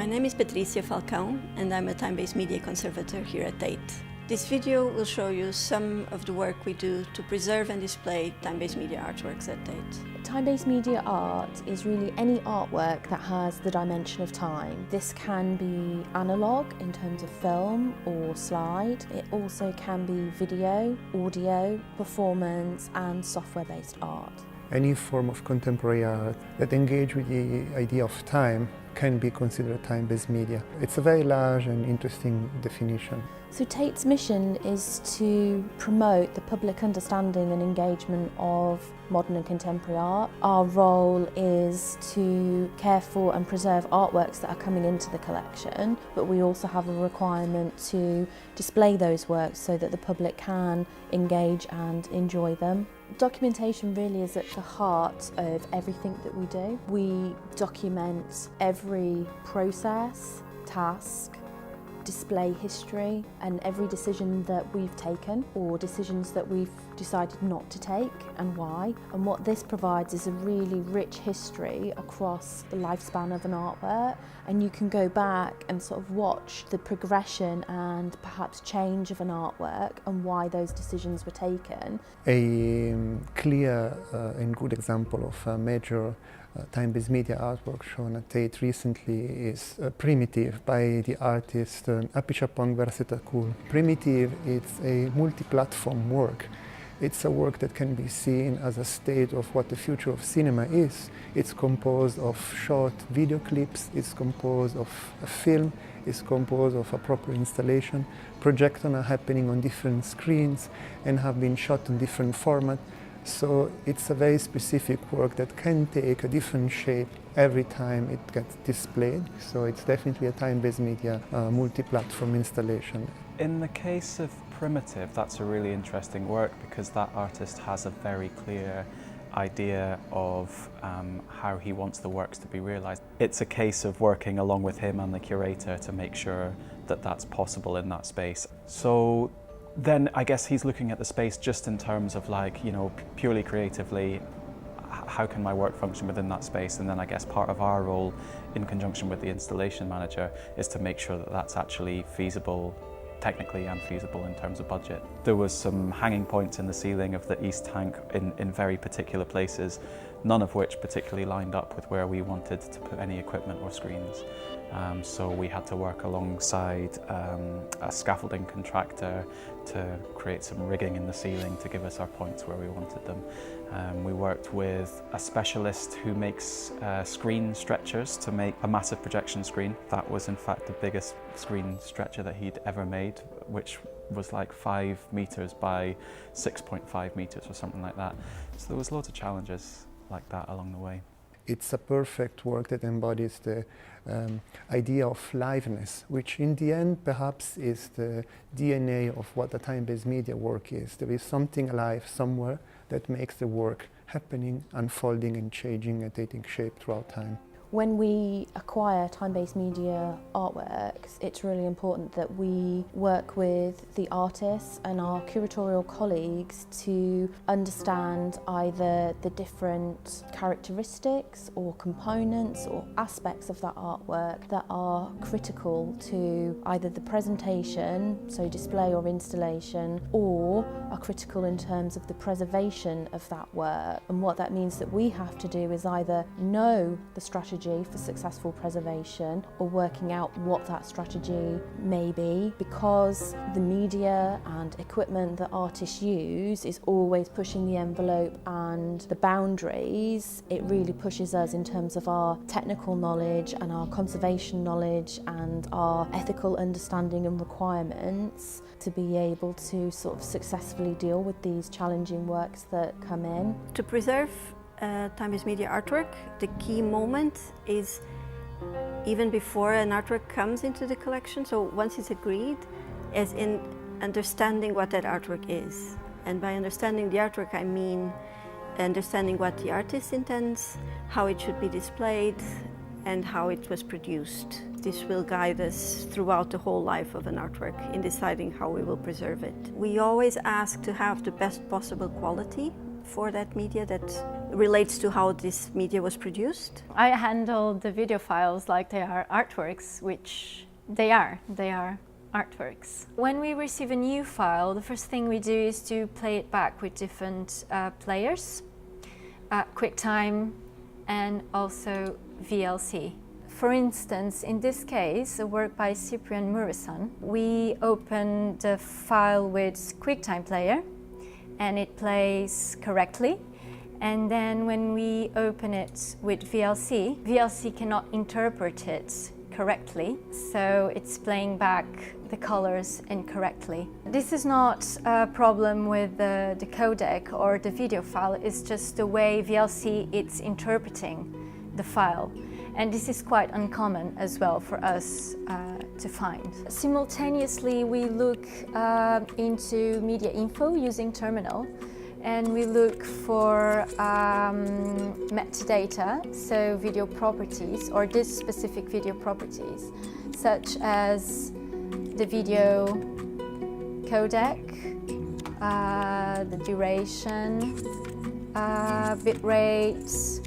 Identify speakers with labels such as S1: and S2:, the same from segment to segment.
S1: My name is Patricia Falcão and I'm a time-based media conservator here at Tate. This video will show you some of the work we do to preserve and display time-based media artworks at Tate.
S2: Time-based media art is really any artwork that has the dimension of time. This can be analogue in terms of film or slide. It also can be video, audio, performance and software-based art.
S3: Any form of contemporary art that engage with the idea of time can be considered time-based media. It's a very large and interesting definition.
S2: So Tate's mission is to promote the public understanding and engagement of modern and contemporary art. Our role is to care for and preserve artworks that are coming into the collection, but we also have a requirement to display those works so that the public can engage and enjoy them. Documentation really is at the heart of everything that we do. We document every process, task, display history and every decision that we've taken or decisions that we've decided not to take and why. And what this provides is a really rich history across the lifespan of an artwork, and you can go back and sort of watch the progression and perhaps change of an artwork and why those decisions were taken.
S3: A clear and good example of a major time-based media artwork shown at Tate recently is Primitive by the artist Apichatpong Versatile. Primitive is a multi-platform work. It's a work that can be seen as a state of what the future of cinema is. It's composed of short video clips, it's composed of a film, it's composed of a proper installation. Projections are happening on different screens and have been shot in different formats. So it's a very specific work that can take a different shape every time it gets displayed. So it's definitely a time-based media multi-platform installation.
S4: In the case of Primitive, that's a really interesting work because that artist has a very clear idea of how he wants the works to be realised. It's a case of working along with him and the curator to make sure that that's possible in that space. So then I guess he's looking at the space just in terms of purely creatively, how can my work function within that space? And then I guess part of our role in conjunction with the installation manager is to make sure that that's actually feasible technically and feasible in terms of budget. There was some hanging points in the ceiling of the east tank in very particular places, none of which particularly lined up with where we wanted to put any equipment or screens. So we had to work alongside a scaffolding contractor to create some rigging in the ceiling to give us our points where we wanted them. We worked with a specialist who makes screen stretchers to make a massive projection screen. That was in fact the biggest screen stretcher that he'd ever made, which was like 5 meters by 6.5 meters or something like that. So there was loads of challenges like that along the way.
S3: It's a perfect work that embodies the idea of liveness, which in the end perhaps is the DNA of what a time-based media work is. There is something alive somewhere that makes the work happening, unfolding and changing and taking shape throughout time.
S2: When we acquire time-based media artworks, it's really important that we work with the artists and our curatorial colleagues to understand either the different characteristics or components or aspects of that artwork that are critical to either the presentation, so display or installation, or are critical in terms of the preservation of that work. And what that means that we have to do is either know the strategy for successful preservation or working out what that strategy may be, because the media and equipment that artists use is always pushing the envelope and the boundaries. It really pushes us in terms of our technical knowledge and our conservation knowledge and our ethical understanding and requirements to be able to sort of successfully deal with these challenging works that come in.
S1: To preserve time-based media artwork, the key moment is even before an artwork comes into the collection. So once it's agreed, as in understanding what that artwork is. And by understanding the artwork, I mean understanding what the artist intends, how it should be displayed, and how it was produced. This will guide us throughout the whole life of an artwork in deciding how we will preserve it. We always ask to have the best possible quality for that media that relates to how this media was produced.
S5: I handle the video files like they are artworks, which they are artworks. When we receive a new file, the first thing we do is to play it back with different players, QuickTime and also VLC. For instance, in this case, a work by Cyprian Muresan, we open the file with QuickTime player and it plays correctly. And then when we open it with VLC, VLC cannot interpret it correctly, so it's playing back the colors incorrectly. This is not a problem with the codec or the video file, it's just the way VLC is interpreting the file. And this is quite uncommon as well for us to find. Simultaneously, we look into media info using terminal, and we look for metadata, so video properties, or this specific video properties, such as the video codec, the duration, bit rates.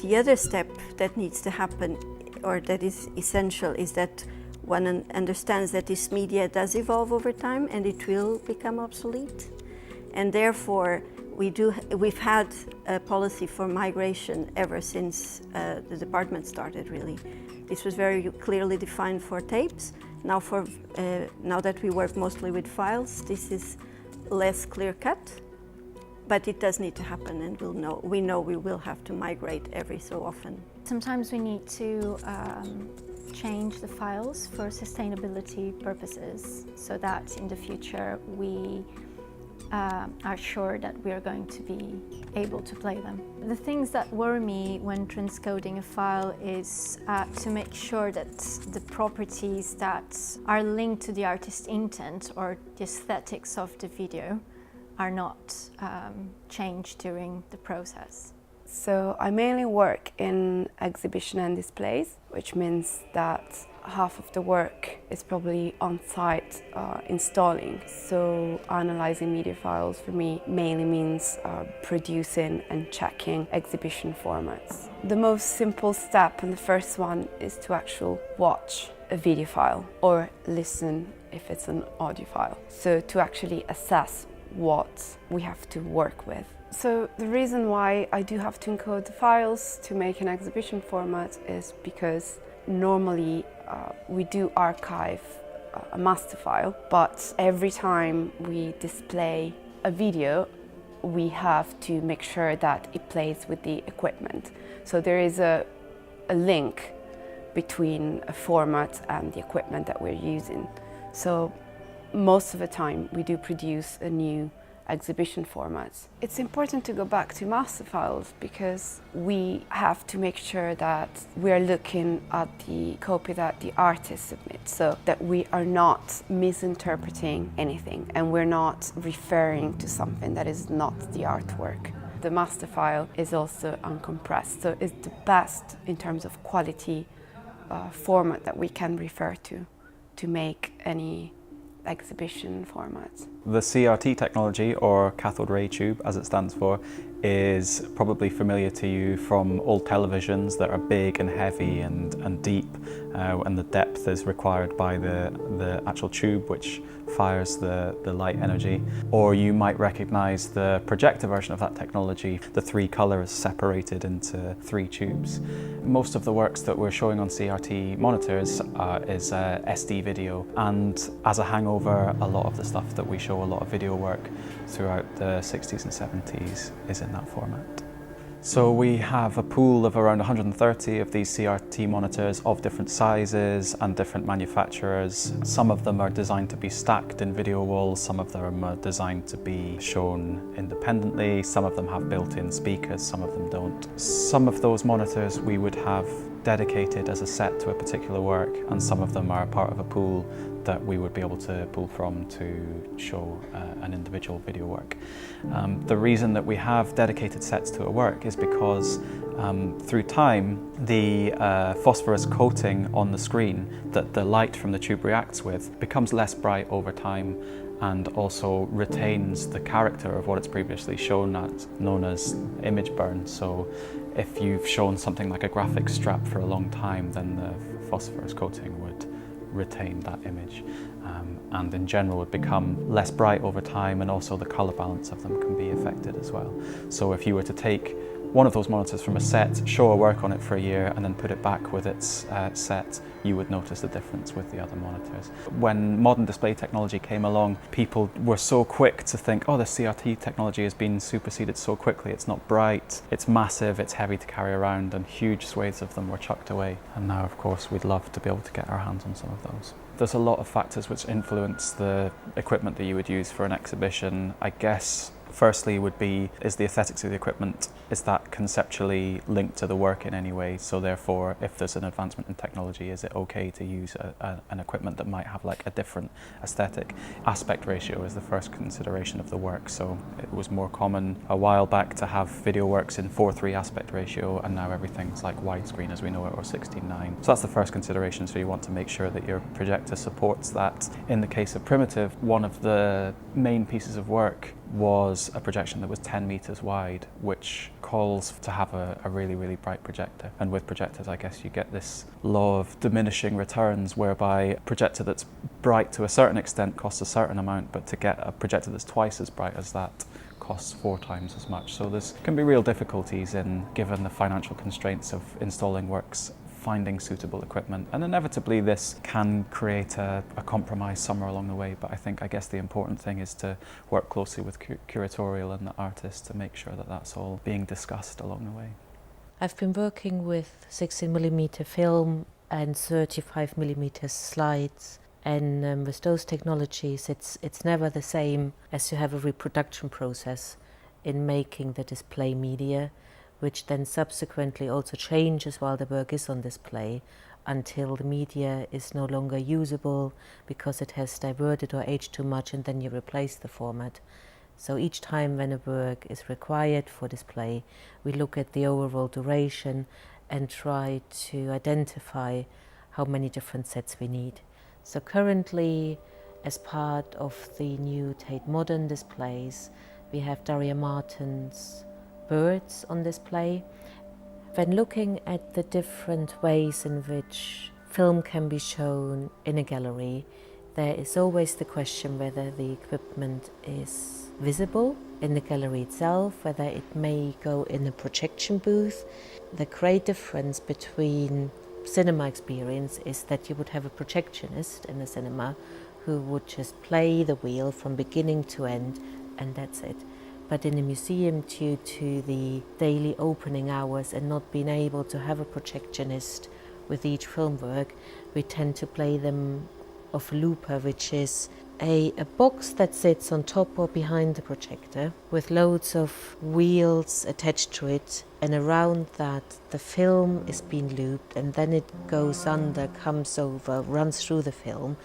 S1: The other step that needs to happen, or that is essential, is that one understands that this media does evolve over time and it will become obsolete. And therefore, we've had a policy for migration ever since the department started, really. This was very clearly defined for tapes. Now, now that we work mostly with files, this is less clear-cut. But it does need to happen, and we know we will have to migrate every so often.
S5: Sometimes we need to change the files for sustainability purposes, so that in the future we are sure that we are going to be able to play them. The things that worry me when transcoding a file is to make sure that the properties that are linked to the artist's intent or the aesthetics of the video are not changed during the process.
S6: So I mainly work in exhibition and displays, which means that half of the work is probably on site installing. So analyzing media files for me mainly means producing and checking exhibition formats. The most simple step, and the first one, is to actually watch a video file or listen if it's an audio file. So to actually assess what we have to work with. So the reason why I do have to encode the files to make an exhibition format is because normally we do archive a master file, but every time we display a video, we have to make sure that it plays with the equipment. So there is a link between a format and the equipment that we're using. So most of the time we do produce a new exhibition format. It's important to go back to master files because we have to make sure that we're looking at the copy that the artist submits, so that we are not misinterpreting anything and we're not referring to something that is not the artwork. The master file is also uncompressed, so it's the best in terms of quality format that we can refer to make any exhibition formats.
S4: The CRT technology, or cathode ray tube as it stands for, is probably familiar to you from old televisions that are big and heavy and deep, and the depth is required by the actual tube which fires the light energy. Or you might recognize the projector version of that technology. The three colors separated into three tubes. Most of the works that we're showing on CRT monitors is SD video, and as a hangover, a lot of the stuff that we show, a lot of video work throughout the 60s and 70s is in that format. So we have a pool of around 130 of these CRT monitors of different sizes and different manufacturers. Some of them are designed to be stacked in video walls, some of them are designed to be shown independently, some of them have built-in speakers, some of them don't. Some of those monitors we would have dedicated as a set to a particular work, and some of them are part of a pool that we would be able to pull from to show an individual video work. The reason that we have dedicated sets to a work is because through time the phosphorus coating on the screen that the light from the tube reacts with becomes less bright over time, and also retains the character of what it's previously shown as, known as image burn. So if you've shown something like a graphic strap for a long time, then the phosphorus coating would retain that image, and in general would become less bright over time, and also the colour balance of them can be affected as well. So if you were to take one of those monitors from a set, show a work on it for a year, and then put it back with its set, you would notice the difference with the other monitors. When modern display technology came along, people were so quick to think, oh, the CRT technology has been superseded so quickly. It's not bright, it's massive, it's heavy to carry around, and huge swathes of them were chucked away. And now, of course, we'd love to be able to get our hands on some of those. There's a lot of factors which influence the equipment that you would use for an exhibition. I guess firstly would be, is the aesthetics of the equipment, is that conceptually linked to the work in any way? So therefore, if there's an advancement in technology, is it okay to use an equipment that might have like a different aesthetic? Aspect ratio is the first consideration of the work. So it was more common a while back to have video works in 4:3 aspect ratio, and now everything's like widescreen as we know it, or 16:9. So that's the first consideration, so you want to make sure that your projector supports that. In the case of Primitive, one of the main pieces of work was a projection that was 10 meters wide, which calls to have a really, really bright projector. And with projectors, I guess you get this law of diminishing returns, whereby a projector that's bright to a certain extent costs a certain amount, but to get a projector that's twice as bright as that costs 4 times as much. So there can be real difficulties in, given the financial constraints of installing works, finding suitable equipment, and inevitably this can create a compromise somewhere along the way. But I guess the important thing is to work closely with curatorial and the artists to make sure that that's all being discussed along the way.
S7: I've been working with 16mm film and 35mm slides, and with those technologies it's never the same as you have a reproduction process in making the display media, which then subsequently also changes while the work is on display until the media is no longer usable because it has diverted or aged too much, and then you replace the format. So each time when a work is required for display, we look at the overall duration and try to identify how many different sets we need. So currently, as part of the new Tate Modern displays, we have Daria Martin's birds on display. When looking at the different ways in which film can be shown in a gallery, there is always the question whether the equipment is visible in the gallery itself, whether it may go in a projection booth. The great difference between cinema experience is that you would have a projectionist in the cinema who would just play the wheel from beginning to end, and that's it. But in a museum, due to the daily opening hours and not being able to have a projectionist with each film work, we tend to play them off a looper, which is a box that sits on top or behind the projector with loads of wheels attached to it, and around that the film is being looped, and then it goes under, comes over, runs through the film,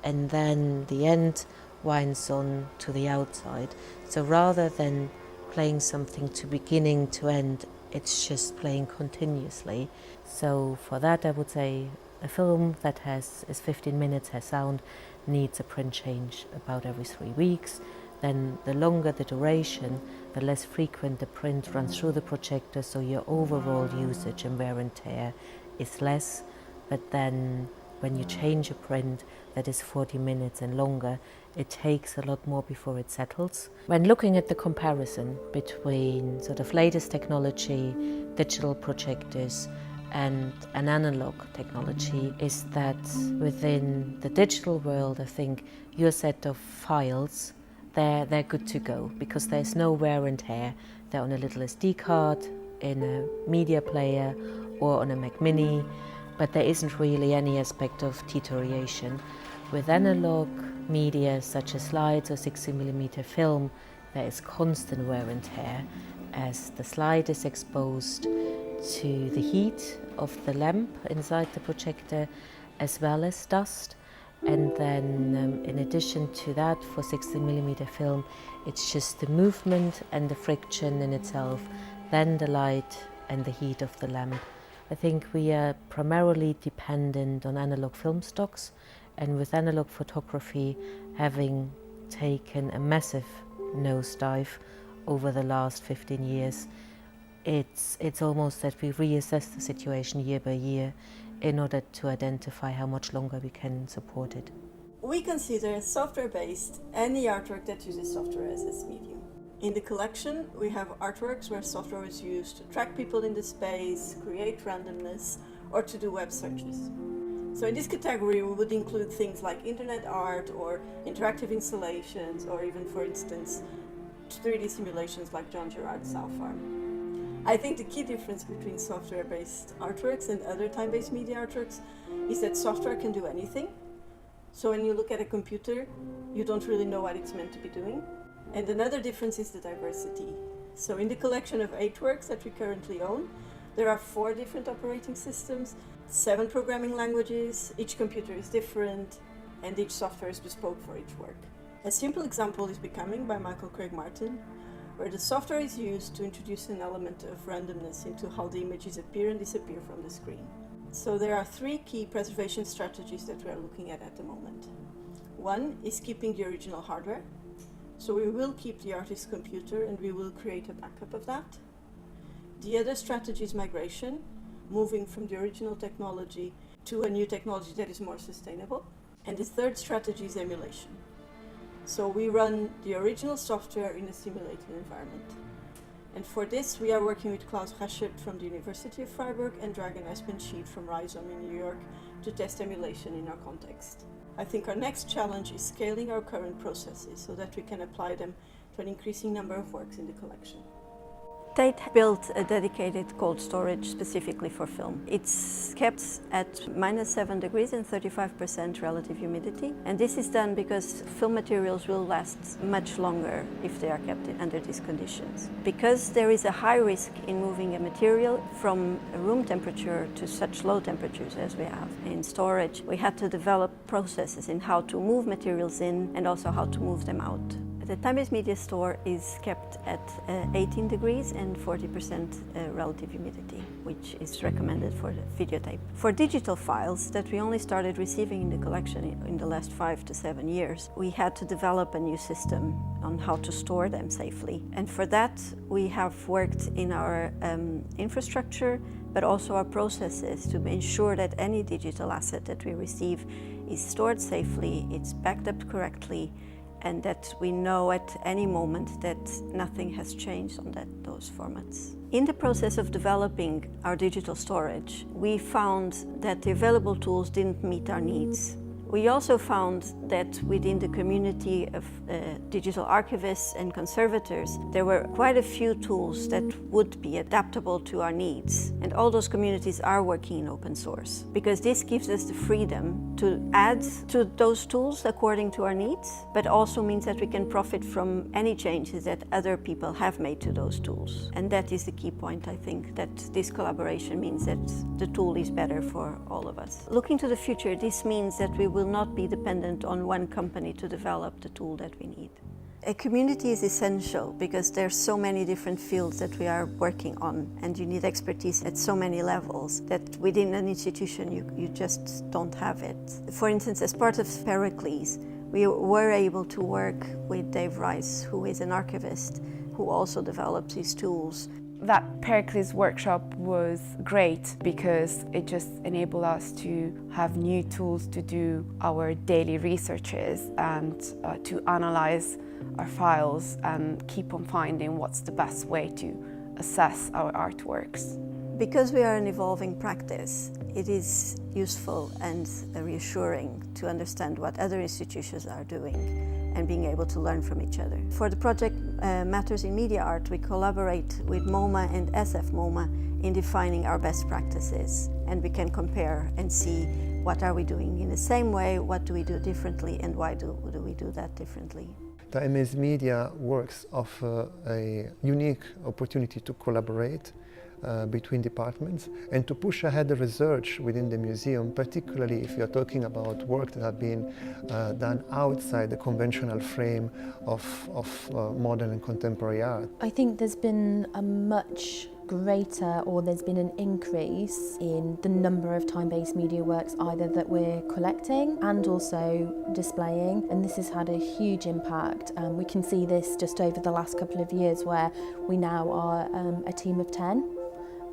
S7: and then the end winds on to the outside. So rather than playing something to beginning to end, it's just playing continuously. So for that, I would say a film that is 15 minutes, has sound, needs a print change about every 3 weeks. Then the longer the duration, the less frequent the print runs through the projector, so your overall usage and wear and tear is less. But then when you change a print that is 40 minutes and longer, it takes a lot more before it settles. When looking at the comparison between sort of latest technology, digital projectors, and an analog technology, is that within the digital world, I think your set of files, they're good to go because there's no wear and tear. They're on a little SD card, in a media player, or on a Mac Mini, but there isn't really any aspect of deterioration. With analog media such as slides or 16mm film, there is constant wear and tear as the slide is exposed to the heat of the lamp inside the projector as well as dust. And then in addition to that, for 16mm film, it's just the movement and the friction in itself, then the light and the heat of the lamp. I think we are primarily dependent on analog film stocks, and with analog photography having taken a massive nosedive over the last 15 years. It's almost that we reassess the situation year by year in order to identify how much longer we can support it.
S1: We consider software-based any artwork that uses software as its medium. In the collection, we have artworks where software is used to track people in the space, create randomness, or to do web searches. So in this category, we would include things like internet art or interactive installations, or even, for instance, 3D simulations like John Gerard's South Farm. I think the key difference between software-based artworks and other time-based media artworks is that software can do anything. So when you look at a computer, you don't really know what it's meant to be doing. And another difference is the diversity. So in the collection of 8 works that we currently own, there are 4 different operating systems, 7 programming languages, each computer is different, and each software is bespoke for each work. A simple example is Becoming by Michael Craig Martin, where the software is used to introduce an element of randomness into how the images appear and disappear from the screen. So there are 3 key preservation strategies that we are looking at the moment. One is keeping the original hardware. So we will keep the artist's computer and we will create a backup of that. The other strategy is migration, moving from the original technology to a new technology that is more sustainable. And the third strategy is emulation. So we run the original software in a simulated environment. And for this, we are working with Klaus Raschert from the University of Freiburg and Dragan Espenscheid from Rhizome in New York to test emulation in our context. I think our next challenge is scaling our current processes so that we can apply them to an increasing number of works in the collection. Tate built a dedicated cold storage specifically for film. It's kept at -7 degrees and 35% relative humidity. And this is done because film materials will last much longer if they are kept under these conditions. Because there is a high risk in moving a material from room temperature to such low temperatures as we have in storage, we had to develop processes in how to move materials in and also how to move them out. The time-based media store is kept at 18 degrees and 40% relative humidity, which is recommended for the videotape. For digital files that we only started receiving in the collection in the last 5 to 7 years, we had to develop a new system on how to store them safely. And for that, we have worked in our infrastructure, but also our processes to ensure that any digital asset that we receive is stored safely, it's backed up correctly, and that we know at any moment that nothing has changed on those formats. In the process of developing our digital storage, we found that the available tools didn't meet our needs. We also found that within the community of digital archivists and conservators, there were quite a few tools that would be adaptable to our needs. And all those communities are working in open source, because this gives us the freedom to add to those tools according to our needs, but also means that we can profit from any changes that other people have made to those tools. And that is the key point, I think, that this collaboration means that the tool is better for all of us. Looking to the future, this means that we will not be dependent on one company to develop the tool that we need. A community is essential because there's so many different fields that we are working on, and you need expertise at so many levels that within an institution you just don't have it. For instance, as part of Pericles, we were able to work with Dave Rice, who is an archivist, who also develops these tools.
S6: That Pericles workshop was great because it just enabled us to have new tools to do our daily researches and to analyze our files and keep on finding what's the best way to assess our artworks.
S1: Because we are an evolving practice, it is useful and reassuring to understand what other institutions are doing and being able to learn from each other. For the project Matters in Media Art, we collaborate with MoMA and SF MoMA in defining our best practices, and we can compare and see what are we doing in the same way, what do we do differently, and why do we do that differently.
S3: Time-based media works offer a unique opportunity to collaborate between departments and to push ahead the research within the museum, particularly if you're talking about work that have been done outside the conventional frame of modern and contemporary art.
S2: I think there's been a much greater, or there's been an increase in the number of time-based media works either that we're collecting and also displaying, and this has had a huge impact. We can see this just over the last couple of years where we now are a team of 10,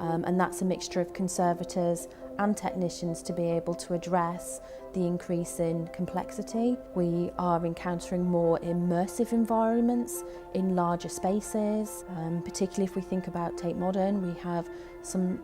S2: and that's a mixture of conservators and technicians to be able to address the increase in complexity. We are encountering more immersive environments in larger spaces, particularly if we think about Tate Modern. We have some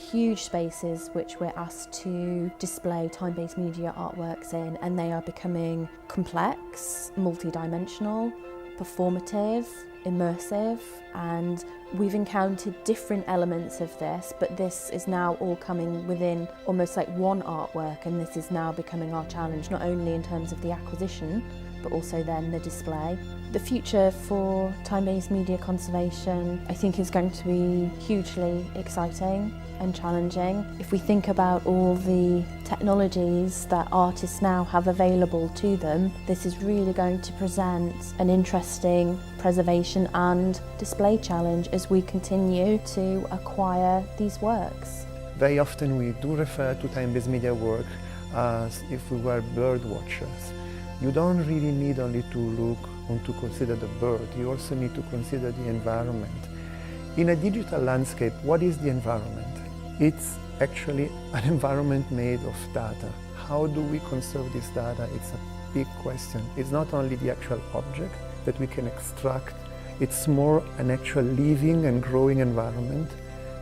S2: huge spaces which we're asked to display time-based media artworks in, and they are becoming complex, multi-dimensional, performative, immersive, and we've encountered different elements of this, but this is now all coming within almost like one artwork, and this is now becoming our challenge, not only in terms of the acquisition but also then the display. The future for time-based media conservation, I think, is going to be hugely exciting and challenging. If we think about all the technologies that artists now have available to them, this is really going to present an interesting preservation and display challenge as we continue to acquire these works.
S3: Very often we do refer to time-based media work as if we were bird watchers. You don't really need only to look or to consider the bird, you also need to consider the environment. In a digital landscape, what is the environment? It's actually an environment made of data. How do we conserve this data? It's a big question. It's not only the actual object that we can extract, it's more an actual living and growing environment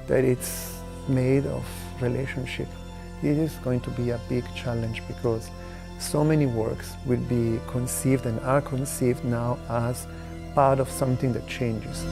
S3: that it's made of relationship. It is going to be a big challenge because so many works will be conceived and are conceived now as part of something that changes.